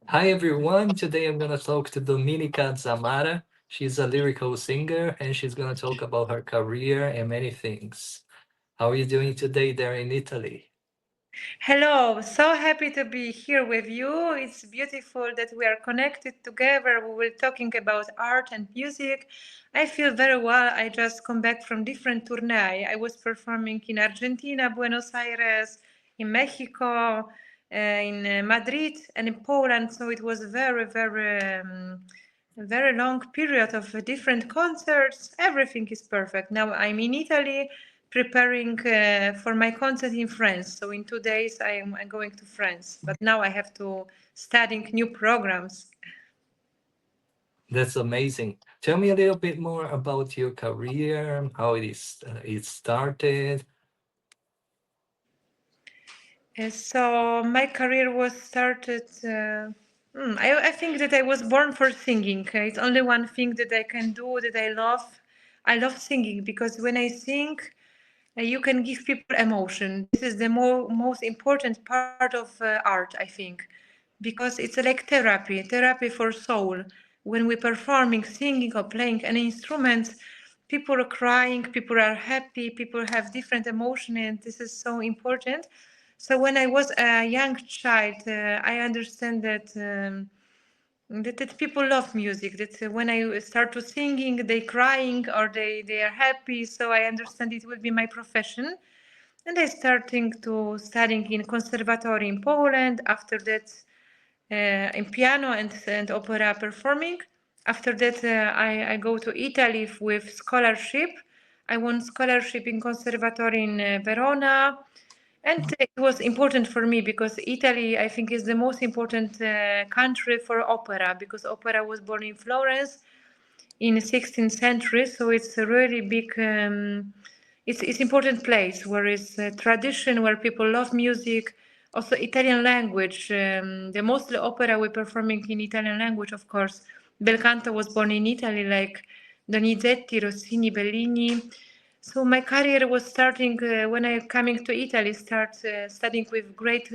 Hi everyone, today I'm gonna talk to Dominika Zamara. She's a lyrical singer and she's gonna talk about her career and many things. How are you doing today there in Italy? Hello, so happy to be here with you. It's beautiful that we are connected together. We will talking about art and music. I feel very well. I just come back from different tournée. I was performing in Argentina, Buenos Aires, in Mexico, in Madrid, and in Poland. So it was very long period of different concerts. Everything is perfect. Now I'm in Italy preparing for my concert in France. So in 2 days I'm going to France. But now I have to studying new programs. That's amazing. Tell me a little bit more about your career, how it started. So my career was started. I think that I was born for singing. It's only one thing that I can do that I love. I love singing because when I sing, you can give people emotion. This is the most important part of art, I think, because it's like therapy for soul. When we're performing, singing, or playing an instrument, people are crying, people are happy, people have different emotion, and this is so important. So when I was a young child, I understand that people love music. That when I start to singing, they crying or they are happy. So I understand it will be my profession. And I starting to studying in conservatory in Poland. After that, in piano and opera performing. After that, I go to Italy with scholarship. I won scholarship in conservatory in Verona, and it was important for me because Italy, I think, is the most important country for opera because opera was born in Florence in the 16th century. So it's a really big, it's important place where is tradition, where people love music. Also Italian language. The mostly opera we're performing in Italian language, of course. Bel canto was born in Italy, like Donizetti, Rossini, Bellini. So my career was starting when I coming to Italy, start studying with great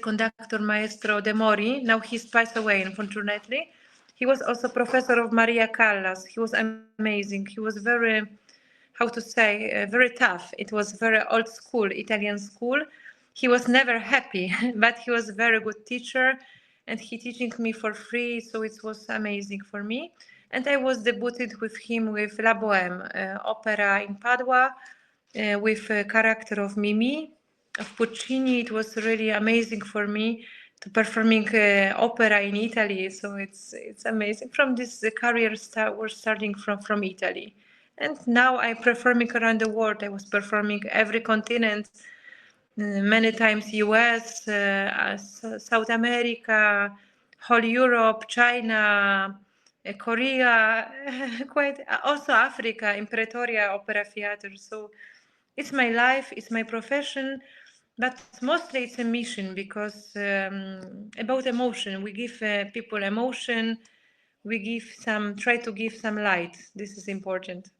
conductor Maestro De Mori. Now he's passed away, unfortunately. He was also professor of Maria Callas. He was amazing. He was very, how to say, very tough. It was very old school, Italian school. He was never happy, but he was a very good teacher, and he teaching me for free. So it was amazing for me. And I was debuted with him with La Bohème, opera in Padua, with a character of Mimi of Puccini. It was really amazing for me to performing opera in Italy. So it's amazing. From this the career start was starting from Italy, and now I'm performing around the world. I was performing every continent, many times US, South America, whole Europe, China, Korea, quite also Africa in Pretoria Opera Theatre. So it's my life, it's my profession, but mostly it's a mission because about emotion. We give people emotion. We give some, try to give some light. This is important.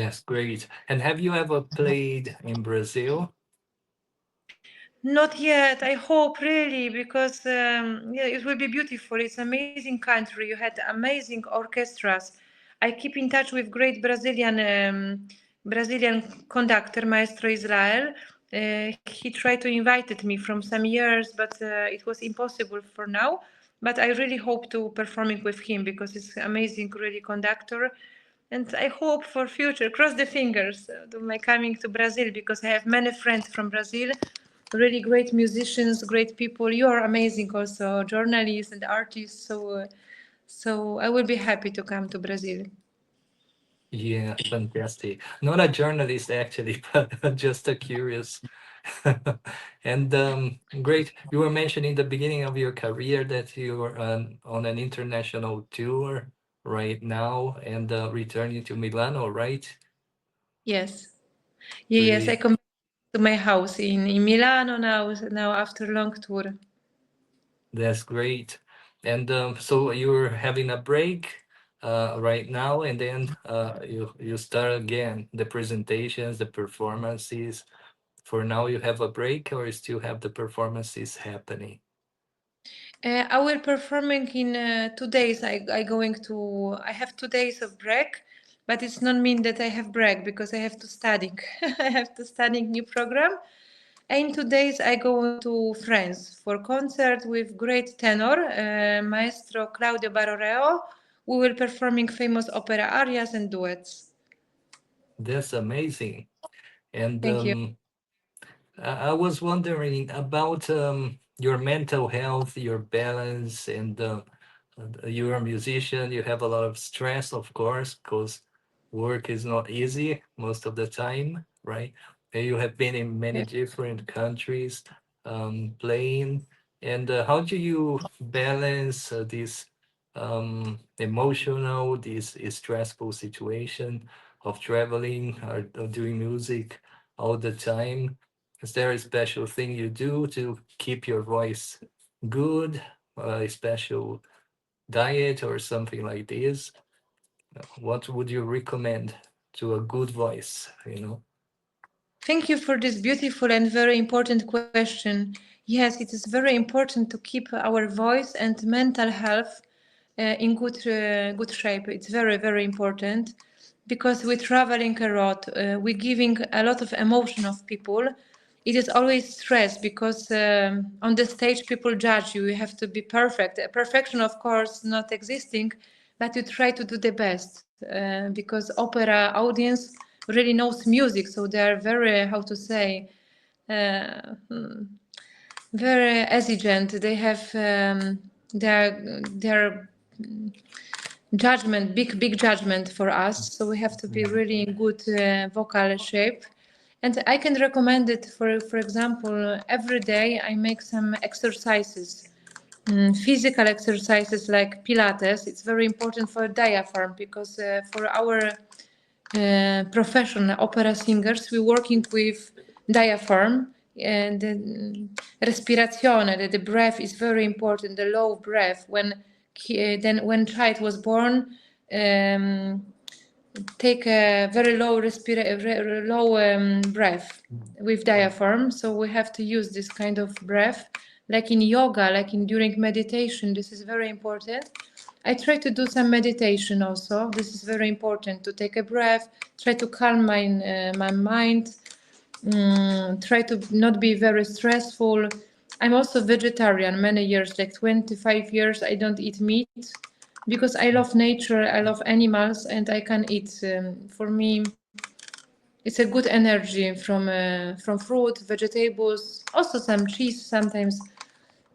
That's great. And have you ever played in Brazil? Not yet. I hope really because yeah, it will be beautiful. It's amazing country. You had amazing orchestras. I keep in touch with great Brazilian conductor, Maestro Israel. He tried to invite me from some years, but it was impossible for now. But I really hope to performing with him because it's amazing, really conductor. And I hope for future, cross the fingers, to my coming to Brazil because I have many friends from Brazil, really great musicians, great people. You are amazing, also journalists and artists. So I will be happy to come to Brazil. Yeah, fantastic. Not a journalist actually, but just a curious. And great. You were mentioning the beginning of your career that you are on an international tour right now and returning to Milano, right? Yes, yes. I Great. come to my house in Milano now after long tour. That's great. And so you're having a break right now, and then you start again the presentations, the performances. For now, you have a break, or you still have the performances happening? I will performing in 2 days. I going to. I have 2 days of break, but it's not mean that I have break because I have to studying. I have to studying new program. In 2 days, I going to France for concert with great tenor, Maestro Claudio Baroreo. We will performing famous opera arias and duets. That's amazing. And Thank you. I was wondering about your mental health, your balance, and you're a musician. You have a lot of stress, of course, because work is not easy most of the time, right? And you have been in many Yeah. different countries playing. And how do you balance this emotional, this stressful situation of traveling or doing music all the time? Is there a special thing you do to keep your voice good? A special diet or something like this? What would you recommend to a good voice, you know? Thank you for this beautiful and very important question. Yes, it is very important to keep our voice and mental health in good shape. It's very important because we're traveling a lot. We're giving a lot of emotion of people. It is always stress because on the stage people judge you. You have to be perfect. Perfection, of course, not existing, but you try to do the best because opera audience really knows music, so they are very, how to say, uh, hmm, very exigent. They have their judgment, big judgment for us. So we have to be Mm. really in good vocal shape. And I can recommend it for example, every day I make some exercises, physical exercises like Pilates. It's very important for diaphragm because for our professional opera singers, we're working with diaphragm and the respirazione, the breath is very important, the low breath. Then when child was born, um, take a very low breath with diaphragm. So we have to use this kind of breath, like in yoga, like in during meditation. This is very important. I try to do some meditation also. This is very important to take a breath, try to calm my mind, try to not be very stressful. I'm also vegetarian many years, like 25 years. I don't eat meat because I love nature, I love animals, and I can eat. For me, it's a good energy from fruit, vegetables, also some cheese sometimes.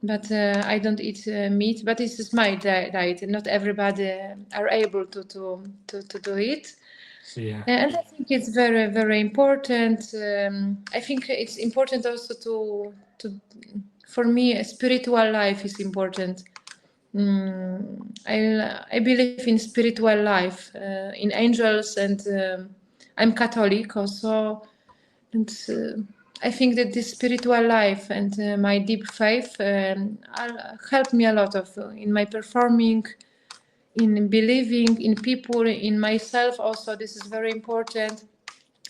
But I don't eat meat. But this is my diet. Not everybody are able to do it. Yeah. And I think it's very important. I think it's important also to for me, a spiritual life is important. I believe in spiritual life, in angels, and I'm Catholic also, and I think that this spiritual life and my deep faith helped me a lot of in my performing, in believing in people, in myself also. This is very important.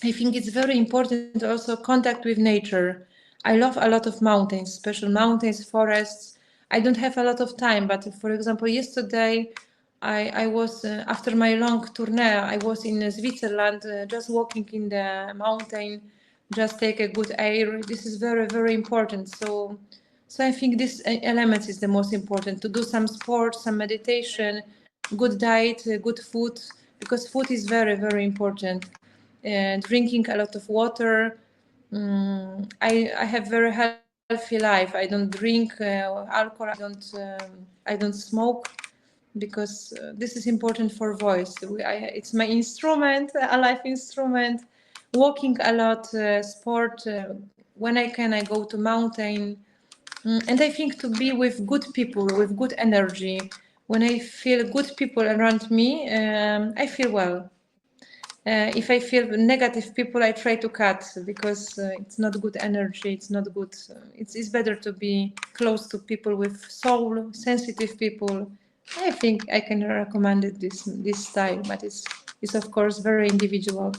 I think it's very important also contact with nature. I love a lot of mountains, special mountains, forests. I don't have a lot of time, but for example, yesterday I was after my long tournée. I was in Switzerland, just walking in the mountain, just take a good air. This is very important. So I think this element is the most important. To do some sport, some meditation, good diet, good food, because food is very important. Drinking a lot of water. I have very healthy life. I don't drink alcohol. I don't smoke because this is important for voice. It's my instrument, a life instrument. Walking a lot, sport. When I can, I go to mountain. And I think to be with good people, with good energy. When I feel good people around me, I feel well. If I feel negative people, I try to cut because it's not good energy. It's not good. It's better to be close to people with soul, sensitive people. I think I can recommend it, this style, but it's of course very individual.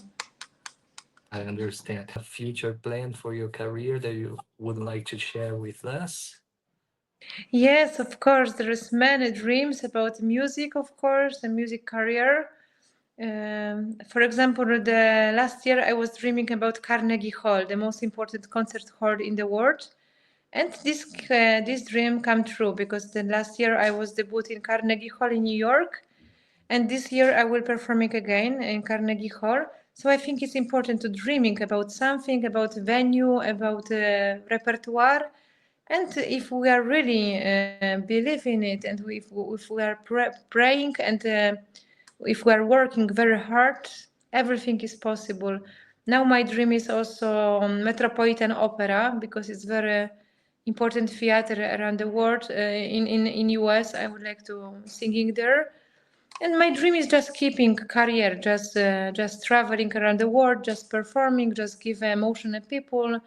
I understand. A future plan for your career that you would like to share with us? Yes, of course. There is many dreams about music, of course, a music career. For example, the last year I was dreaming about Carnegie Hall, the most important concert hall in the world. And this dream come true because the last year I was debut in Carnegie Hall in New York, and this year I will performing again in Carnegie Hall. So I think it's important to dreaming about something, about venue, about repertoire, and if we are really believe in it, and if we are praying and if we are working very hard, everything is possible. Now my dream is also Metropolitan Opera because it's very important theater around the world. In US, I would like to singing there. And my dream is just keeping career, just traveling around the world, just performing, just give emotion to people.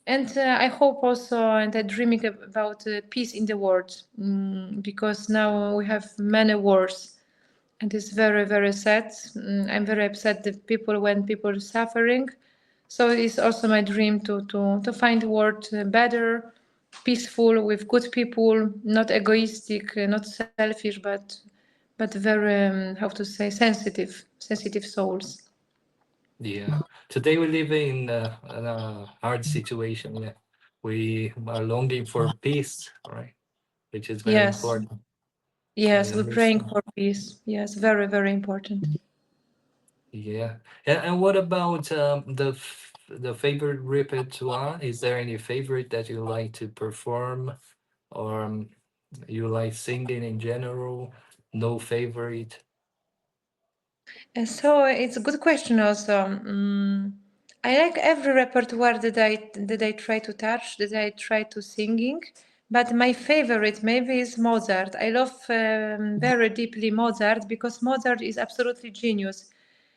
And I hope also, and I'm dreaming about peace in the world, because now we have many wars, and it's very sad. I'm very upset that people when people are suffering. So it's also my dream to find a world better, peaceful, with good people, not egoistic, not selfish, but very how to say sensitive souls. Yeah. Today we live in a hard situation. Yeah. We are longing for peace, right? Which is very Yes, important. I yes, we're praying understand. for peace. Yes, very important. Yeah. And what about the favorite repertoire? Is there any favorite that you like to perform, or you like singing in general? No favorite? So it's a good question also. I like every repertoire that I try to touch, that I try to singing, but my favorite maybe is Mozart. I love very deeply Mozart because Mozart is absolutely genius,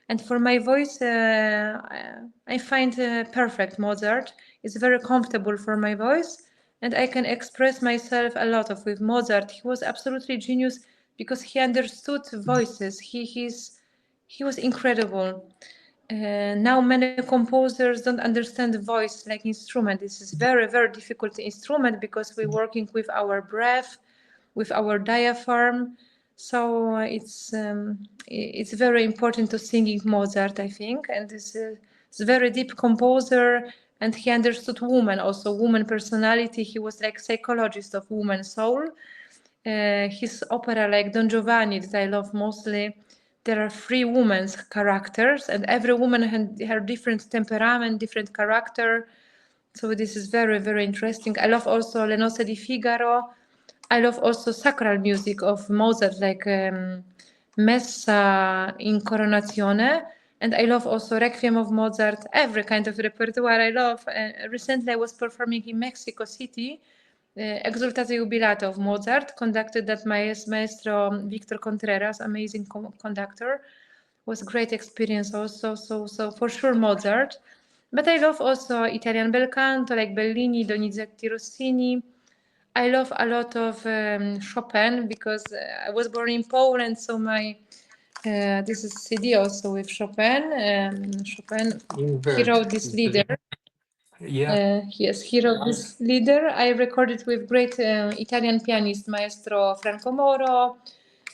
and for my voice, I find perfect Mozart. It's very comfortable for my voice, and I can express myself a lot of with Mozart. He was absolutely genius because he understood voices. He was incredible. Now many composers don't understand the voice like instrument. This is very difficult instrument because we're working with our breath, with our diaphragm. So it's very important to singing Mozart, I think, and this is very deep composer, and he understood woman also, woman personality. He was like psychologist of woman soul. His opera like Don Giovanni that I love mostly, there are three women's characters, and every woman had her different temperament, different character. So this is very interesting. I love also Le Nozze di Figaro. I love also sacral music of Mozart, like Messa in Coronazione. And I love also Requiem of Mozart, every kind of repertoire I love. Recently I was performing in Mexico City, Exultate Jubilate of Mozart, conducted that maestro Victor Contreras, amazing conductor. Was great experience also. So for sure Mozart. But I love also Italian bel canto like Bellini, Donizetti, Rossini. I love a lot of Chopin because I was born in Poland, so my this is CD also with Chopin. Chopin, he Invert. wrote this lieder. Yeah, Yes, he wrote this lieder. I recorded with great Italian pianist Maestro Franco Moro.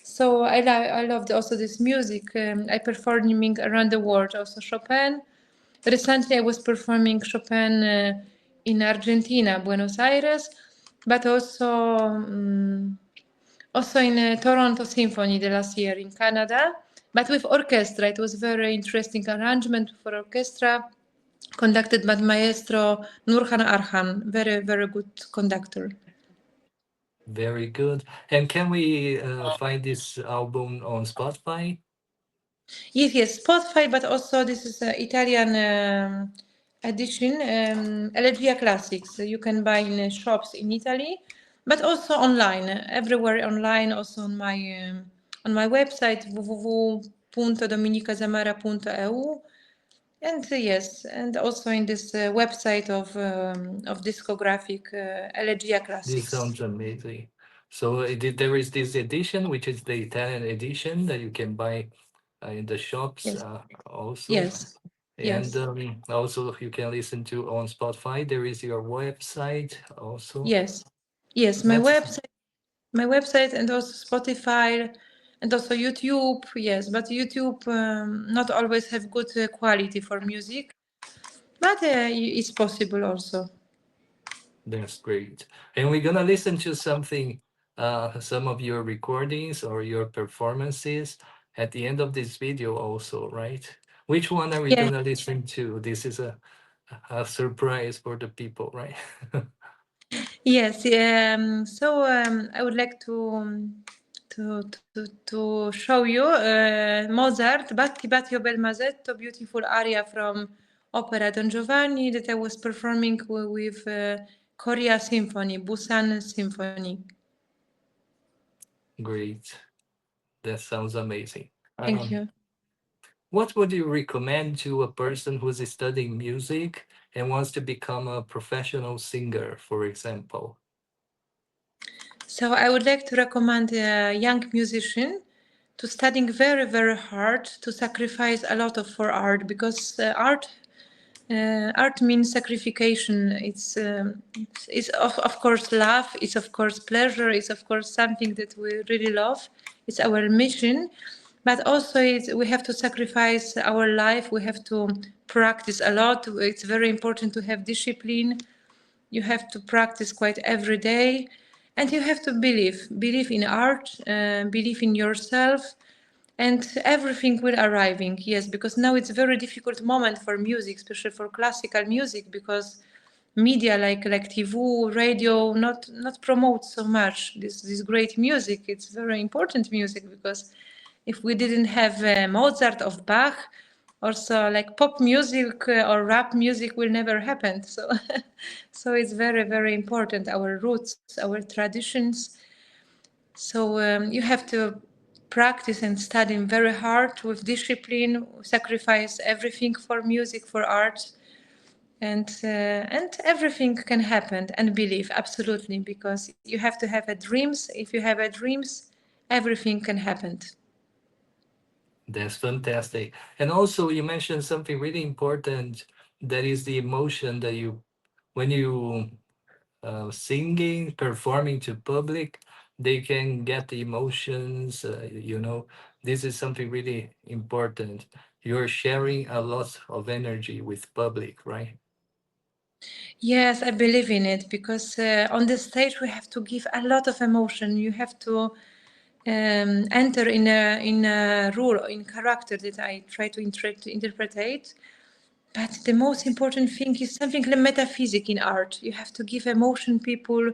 So I loved also this music. I performing around the world, also Chopin. Recently, I was performing Chopin in Argentina, Buenos Aires, but also in Toronto Symphony the last year in Canada, but with orchestra. It was very interesting arrangement for orchestra, conducted by Maestro Nurhan Arhan, very very good conductor. very good. And can we find this album on Spotify? Yes, yes, Spotify, but also this is Italian edition, Elegia Classics. You can buy in shops in Italy, but also online, everywhere online, also on my website www.dominikazamara.eu. And yes, and also in this website of discographic Elegia This Classics. sounds amazing. So there is this edition, which is the Italian edition that you can buy in the shops Yes, also. yes, And yes, also you can listen to on Spotify. There is your website also. yes, yes. That's My website and also Spotify and also YouTube. Yes, but YouTube not always have good quality for music, but it's possible also. that's great. And we're gonna listen to something, some of your recordings or your performances at the end of this video also, right? Which one are we Yeah. gonna listen to? This is a surprise for the people, right? Yes. So I would like to show you Mozart, Batti Batti o bel masetto, beautiful aria from opera Don Giovanni that I was performing with Korea Symphony, Busan Symphony. Great. That sounds amazing. Thank you. What would you recommend to a person who's studying music and wants to become a professional singer, for example? So I would like to recommend a young musician to studying very very hard to sacrifice a lot of for art because art means sacrification. It's of course love. It's of course pleasure. It's of course something that we really love. It's our mission, but also we have to sacrifice our life. We have to practice a lot. It's very important to have discipline. You have to practice quite every day, and you have to believe in art, believe in yourself, and everything will arriving. Yes, because now it's a very difficult moment for music, especially for classical music, because media like TV, radio not promote so much this great music. It's very important music because if we didn't have Mozart of Bach, also like pop music or rap music will never happen. So so it's very very important, our roots, our traditions. So you have to practice and study very hard with discipline, sacrifice everything for music, for art, and everything can happen. And believe absolutely, because you have to have a dreams. If you have a dreams, everything can happen. That's fantastic. And also, you mentioned something really important, that is the emotion that when you singing, performing to public, they can get the emotions. This is something really important. You're sharing a lot of energy with public, right? Yes, I believe in it because on the stage we have to give a lot of emotion. You have to enter in a role, in character that I try to interpret. But the most important thing is something like metaphysic in art. You have to give emotion people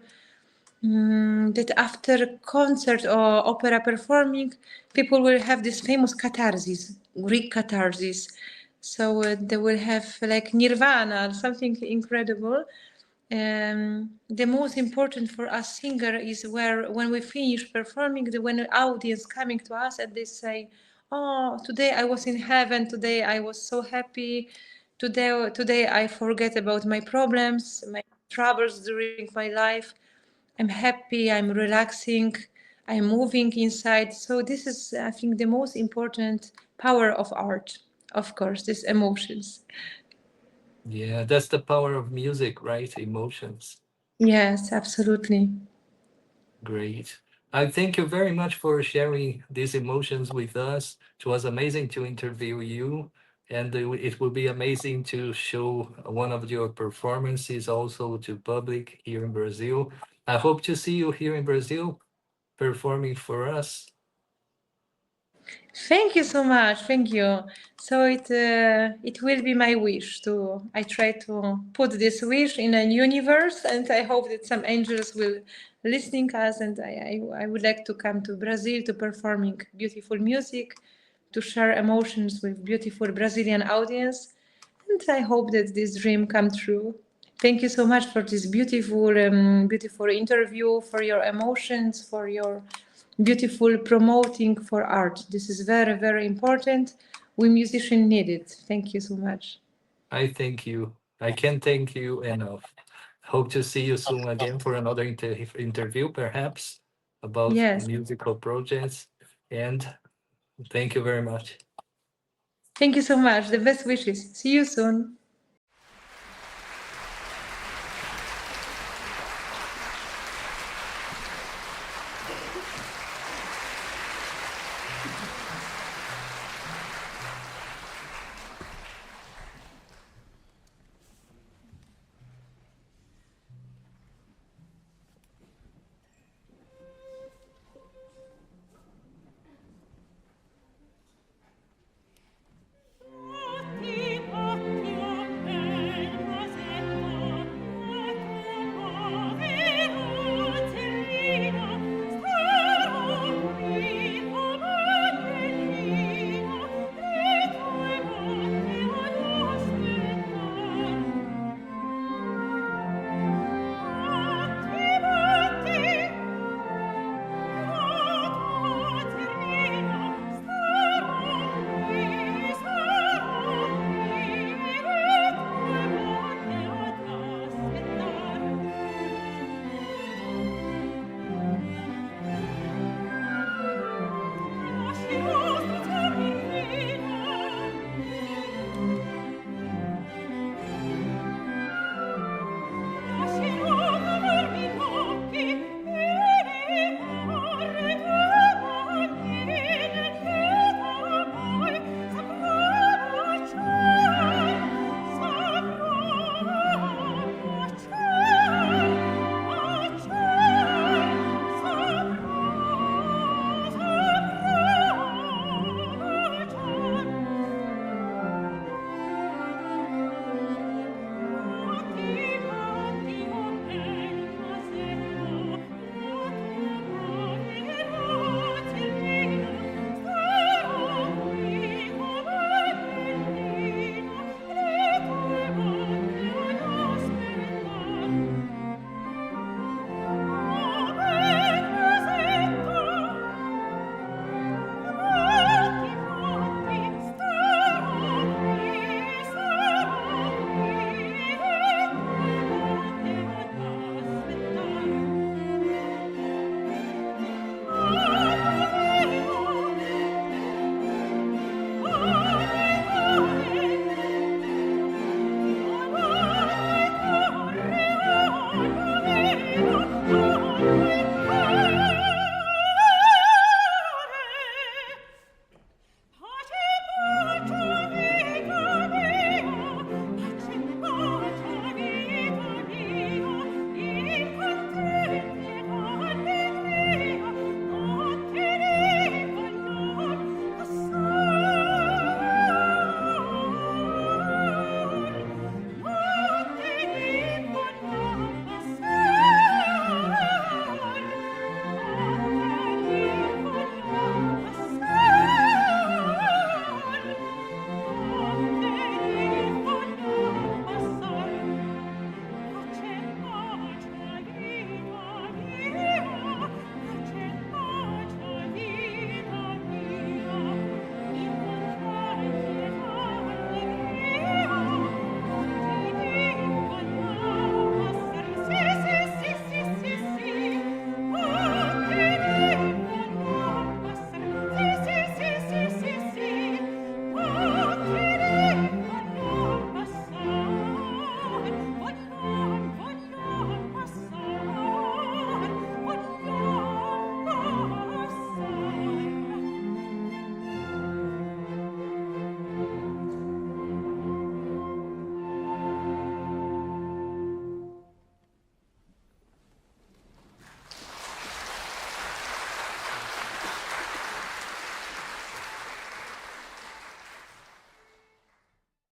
that after concert or opera performing, people will have this famous catharsis, Greek catharsis. So they will have like nirvana, something incredible. The most important for us singer is where when we finish performing, when the audience coming to us and they say, "Oh, today I was in heaven. Today I was so happy. Today I forget about my problems, my troubles during my life." I'm happy, I'm relaxing, I'm moving inside. So this is, I think, the most important power of art. Of course, these emotions. Yeah, that's the power of music, right? Emotions. Yes, absolutely. Great. I thank you very much for sharing these emotions with us. It was amazing to interview you, and it will be amazing to show one of your performances also to public here in Brazil. I hope to see you here in Brazil performing for us. Thank you so much. Thank you. So it will be my wish to. I try to put this wish in a universe, and I hope that some angels will listening us. And I would like to come to Brazil to performing beautiful music, to share emotions with beautiful Brazilian audience, and I hope that this dream come true. Thank you so much for this beautiful interview, for your emotions, for your beautiful promoting for art. This is very, very important. We musicians need it. Thank you so much. I thank you. I can't thank you enough. Hope to see you soon again for another interview, perhaps about Yes. musical projects. And thank you very much. Thank you so much. The best wishes. See you soon.